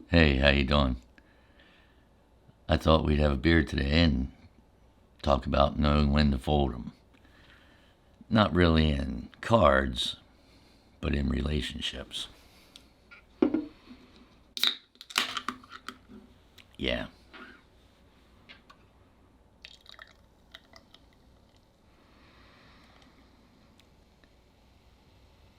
Hey, how you doing? I thought we'd have a beer today and talk about knowing when to fold 'em. Not really in cards, but in relationships. Yeah.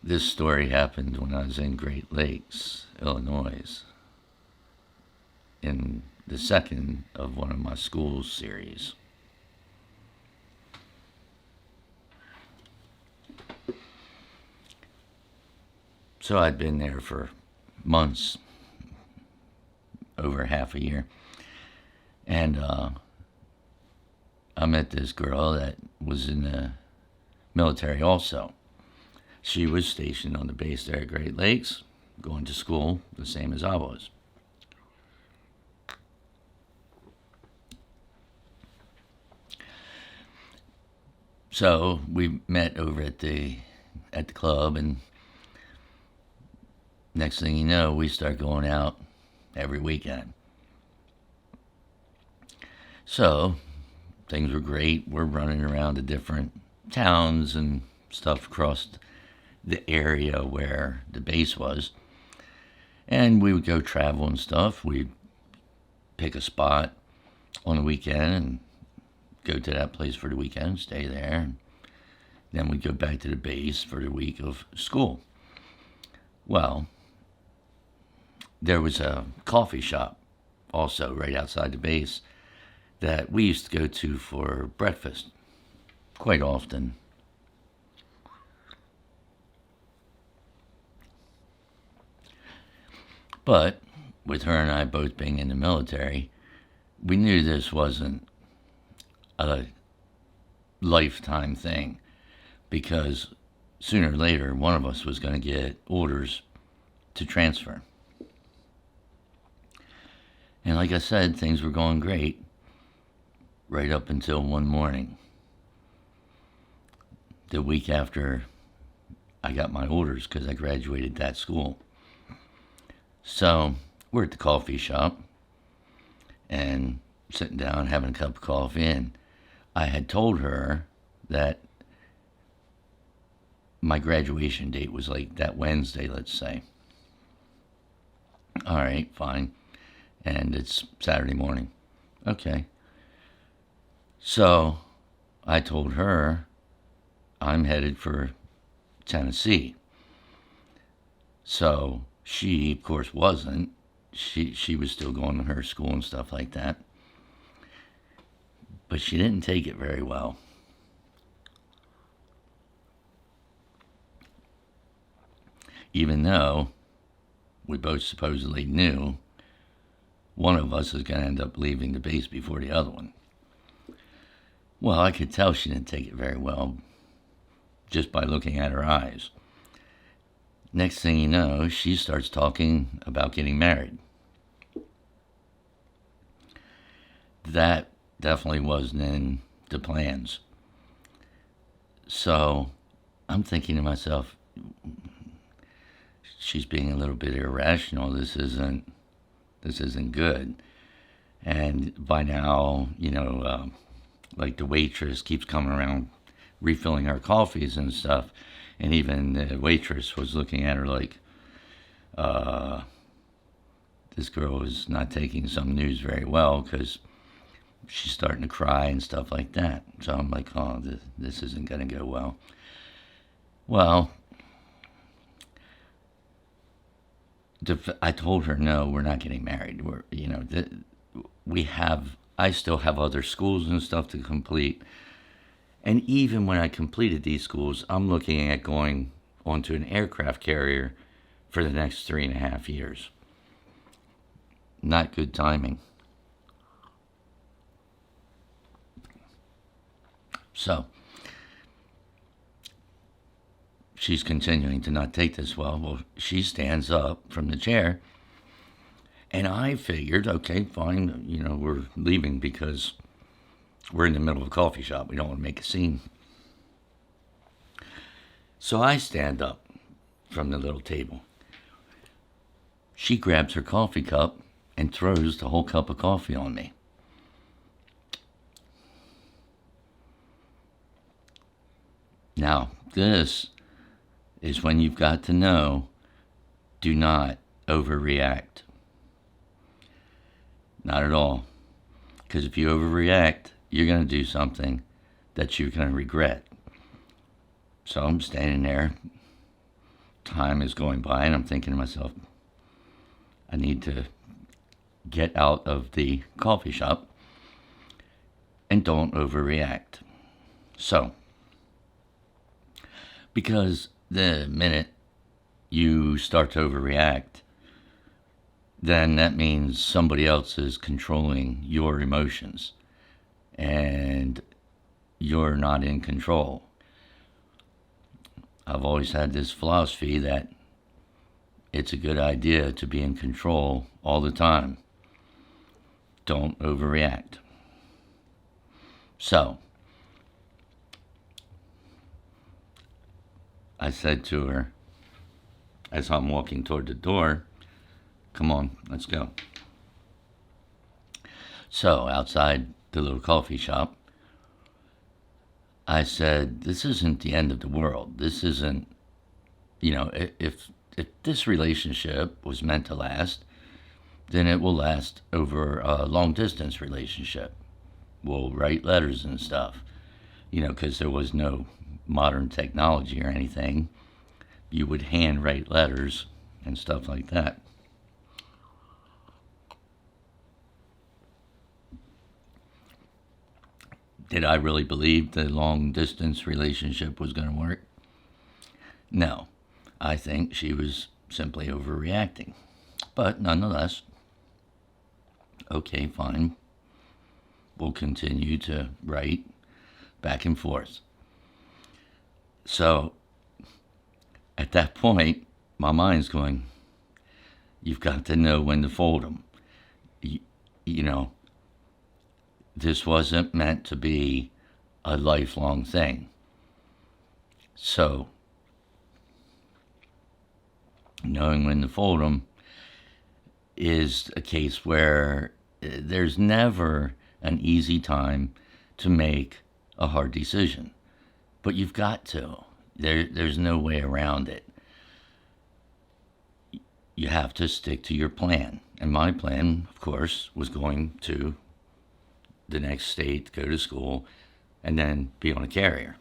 This story happened when I was in Great Lakes, Illinois, in the second of one of my school's series. So I'd been there for months, over half a year. And I met this girl that was in the military also. She was stationed on the base there at Great Lakes, going to school the same as I was. So we met over at the club, and next thing you know, we start going out every weekend. So things were great. We're running around to different towns and stuff across the area where the base was. And we would go travel and stuff. We'd pick a spot on the weekend and go to that place for the weekend, stay there. And then we'd go back to the base for the week of school. Well, there was a coffee shop also right outside the base that we used to go to for breakfast quite often. But with her and I both being in the military, we knew this wasn't a lifetime thing because sooner or later one of us was going to get orders to transfer. And like I said, things were going great right up until one morning. The week after I got my orders because I graduated that school. So we're at the coffee shop and sitting down having a cup of coffee, and I had told her that my graduation date was like that Wednesday, let's say. All right, fine. And it's Saturday morning. Okay. So I told her I'm headed for Tennessee. So she, of course, wasn't. She was still going to her school and stuff like that. But she didn't take it very well. Even though we both supposedly knew one of us is going to end up leaving the base before the other one. Well, I could tell she didn't take it very well just by looking at her eyes. Next thing you know, she starts talking about getting married. That definitely wasn't in the plans. So I'm thinking to myself, she's being a little bit irrational. This isn't good. And by now, like the waitress keeps coming around refilling our coffees and stuff. And even the waitress was looking at her like, this girl is not taking some news very well because she's starting to cry and stuff like that. So I'm like, oh, this isn't going to go well. Well, I told her, no, we're not getting married. I still have other schools and stuff to complete. And even when I completed these schools, I'm looking at going onto an aircraft carrier for the next 3.5 years. Not good timing. So she's continuing to not take this well. Well, she stands up from the chair, and I figured, okay, fine, we're leaving because we're in the middle of a coffee shop. We don't want to make a scene. So I stand up from the little table. She grabs her coffee cup and throws the whole cup of coffee on me. Now, this is when you've got to know, do not overreact. Not at all. Because if you overreact, you're going to do something that you're going to regret. So I'm standing there. Time is going by, and I'm thinking to myself, I need to get out of the coffee shop and don't overreact. So, because the minute you start to overreact, then that means somebody else is controlling your emotions and you're not in control. I've always had this philosophy that it's a good idea to be in control all the time. Don't overreact. So, I said to her, as I'm walking toward the door, come on, let's go. So, outside the little coffee shop, I said, this isn't the end of the world. This isn't, if this relationship was meant to last, then it will last over a long distance relationship. We'll write letters and stuff, because there was no modern technology or anything. You would handwrite letters and stuff like that. Did I really believe the long distance relationship was going to work? No. I think she was simply overreacting. But nonetheless, okay, fine. We'll continue to write back and forth. So, at that point, my mind's going, you've got to know when to fold them. This wasn't meant to be a lifelong thing. So, knowing when to fold them is a case where there's never an easy time to make a hard decision. But you've got to. There's no way around it. You have to stick to your plan. And my plan, of course, was going to the next state, go to school, and then be on a carrier.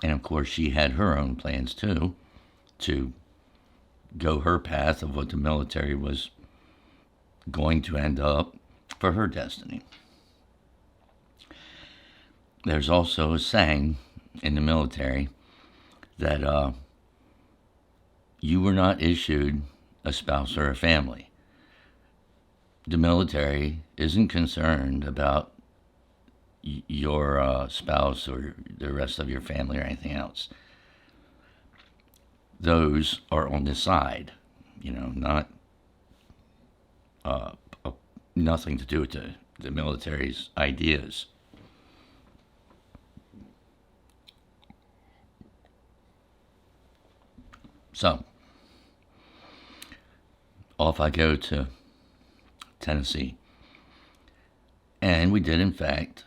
And of course, she had her own plans too, to go her path of what the military was going to end up for her destiny. There's also a saying in the military that you were not issued a spouse or a family. The military isn't concerned about your spouse or the rest of your family or anything else. Those are on the side, not nothing to do with the military's ideas. So, off I go to Tennessee. And we did, in fact,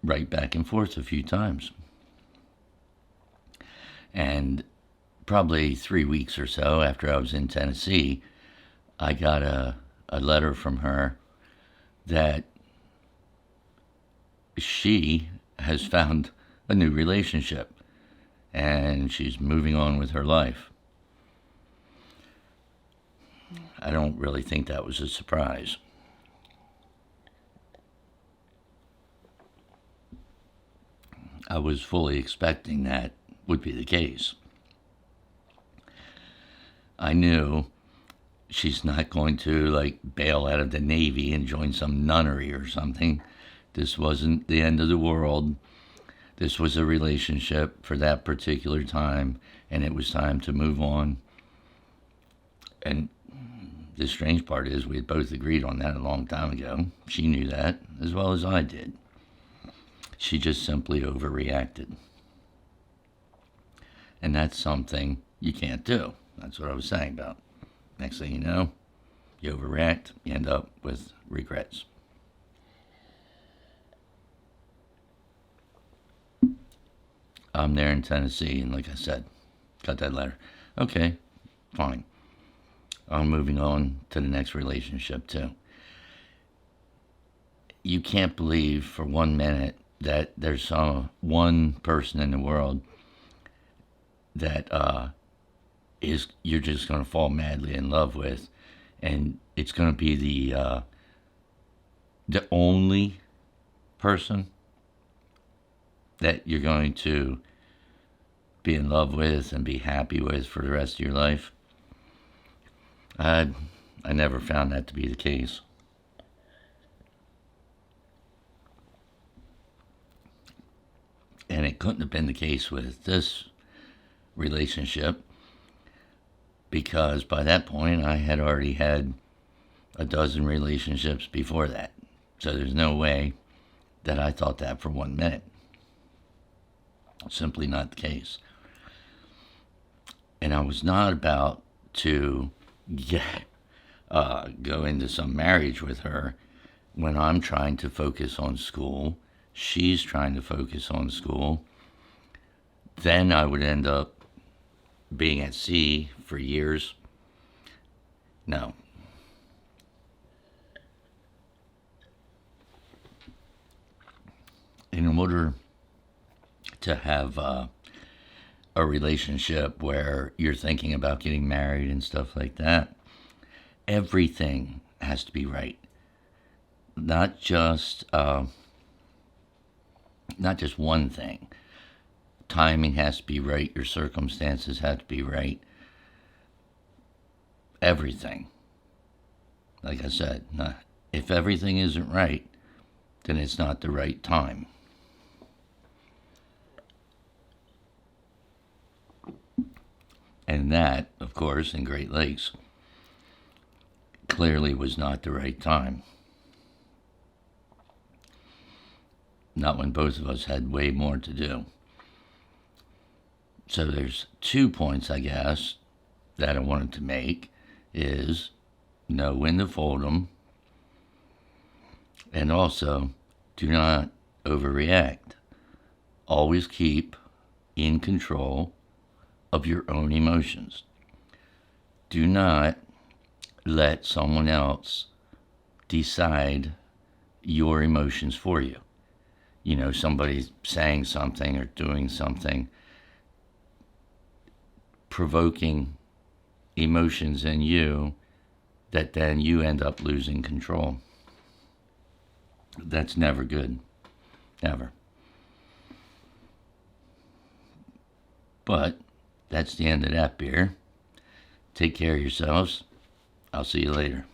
write back and forth a few times. And probably 3 weeks or so after I was in Tennessee, I got a letter from her that she has found a new relationship and she's moving on with her life. I don't really think that was a surprise. I was fully expecting that would be the case. I knew she's not going to bail out of the Navy and join some nunnery or something. This wasn't the end of the world. This was a relationship for that particular time, and it was time to move on. And the strange part is we had both agreed on that a long time ago. She knew that as well as I did. She just simply overreacted. And that's something you can't do. That's what I was saying about. Next thing you know, you overreact, you end up with regrets. I'm there in Tennessee, and like I said, got that letter. Okay, fine. I'm moving on to the next relationship, too. You can't believe for 1 minute that there's one person in the world that is you're just going to fall madly in love with, and it's going to be the only person that you're going to be in love with and be happy with for the rest of your life. I never found that to be the case. And it couldn't have been the case with this relationship, because by that point I had already had a dozen relationships before that. So there's no way that I thought that for 1 minute. Simply not the case. And I was not about to go into some marriage with her when I'm trying to focus on school. She's trying to focus on school. Then I would end up being at sea for years. No. In order to have a relationship where you're thinking about getting married and stuff like that, everything has to be right. Not just one thing. Timing has to be right. Your circumstances have to be right. Everything. Like I said, if everything isn't right, then it's not the right time. And that, of course, in Great Lakes, clearly was not the right time. Not when both of us had way more to do. So there's 2 points, I guess, that I wanted to make, is know when to fold them, and also do not overreact. Always keep in control of your own emotions. Do not let someone else decide your emotions for you. You know, somebody saying something or doing something, provoking emotions in you that then you end up losing control. That's never good. Never. But that's the end of that beer. Take care of yourselves. I'll see you later.